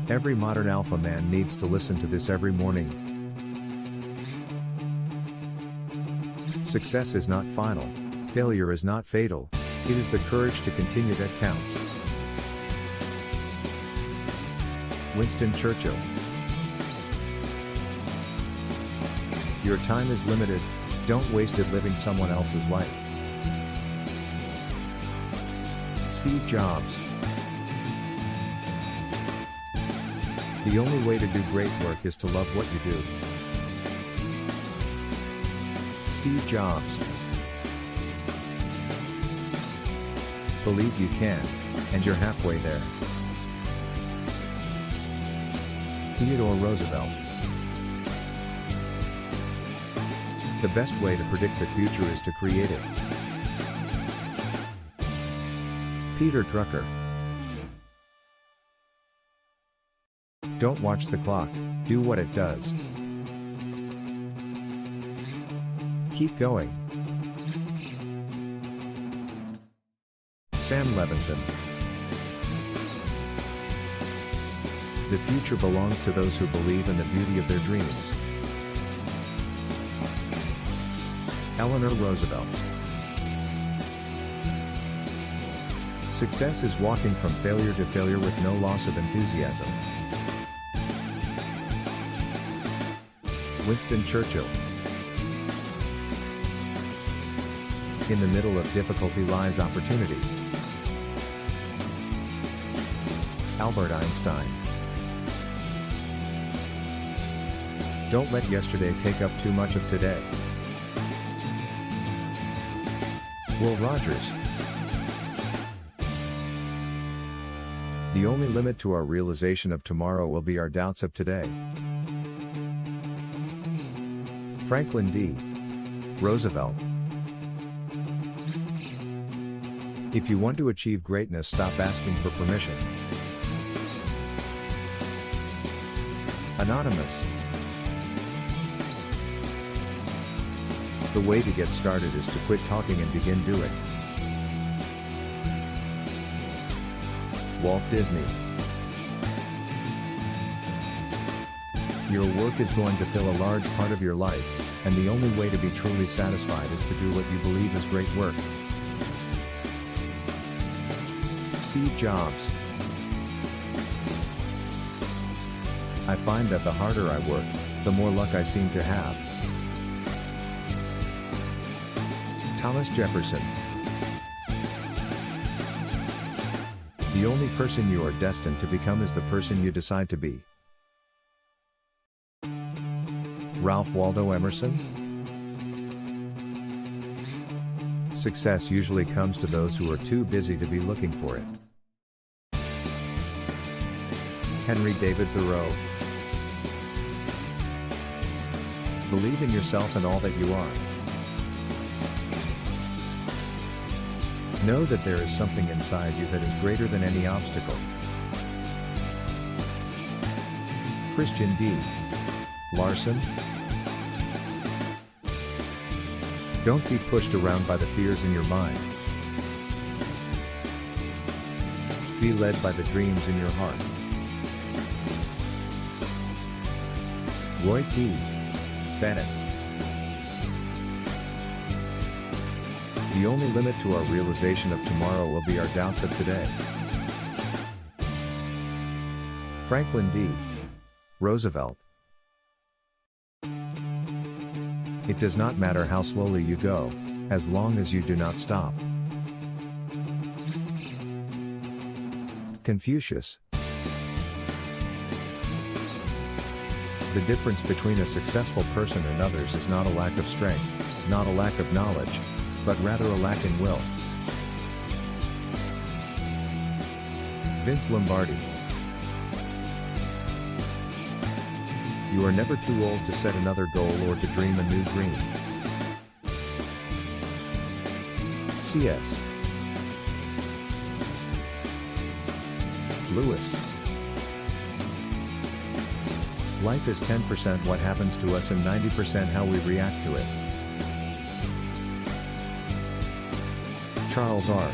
Every modern alpha man needs to listen to this every morning. Success is not final. Failure is not fatal. It is the courage to continue that counts. Winston Churchill. Your time is limited. Don't waste it living someone else's life. Steve Jobs. The only way to do great work is to love what you do. Steve Jobs. Believe you can, and you're halfway there. Theodore Roosevelt. The best way to predict the future is to create it. Peter Drucker. Don't watch the clock, do what it does. Keep going. Sam Levenson. The future belongs to those who believe in the beauty of their dreams. Eleanor Roosevelt. Success is walking from failure to failure with no loss of enthusiasm. Winston Churchill. In the middle of difficulty lies opportunity. Albert Einstein. Don't let yesterday take up too much of today. Will Rogers. The only limit to our realization of tomorrow will be our doubts of today. Franklin D. Roosevelt. If you want to achieve greatness, stop asking for permission. Anonymous. The way to get started is to quit talking and begin doing. Walt Disney. Your work is going to fill a large part of your life, and the only way to be truly satisfied is to do what you believe is great work. Steve Jobs. I find that the harder I work, the more luck I seem to have. Thomas Jefferson. The only person you are destined to become is the person you decide to be. Ralph Waldo Emerson. Success usually comes to those who are too busy to be looking for it. Henry David Thoreau. Believe in yourself and all that you are. Know that there is something inside you that is greater than any obstacle. Christian D. Larson. Don't be pushed around by the fears in your mind. Be led by the dreams in your heart. Roy T. Bennett. The only limit to our realization of tomorrow will be our doubts of today. Franklin D. Roosevelt. It does not matter how slowly you go, as long as you do not stop. Confucius. The difference between a successful person and others is not a lack of strength, not a lack of knowledge, but rather a lack in will. Vince Lombardi. You are never too old to set another goal or to dream a new dream. C.S. Lewis. Life is 10% what happens to us and 90% how we react to it. Charles R.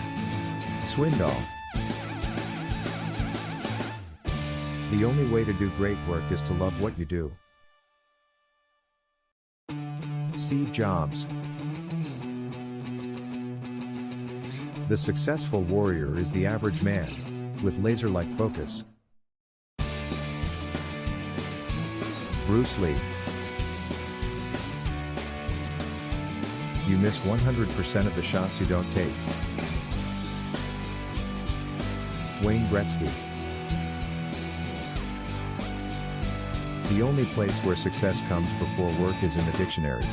Swindoll. The only way to do great work is to love what you do. Steve Jobs. The successful warrior is the average man, with laser-like focus. Bruce Lee. You miss 100% of the shots you don't take. Wayne Gretzky. The only place where success comes before work is in the dictionary.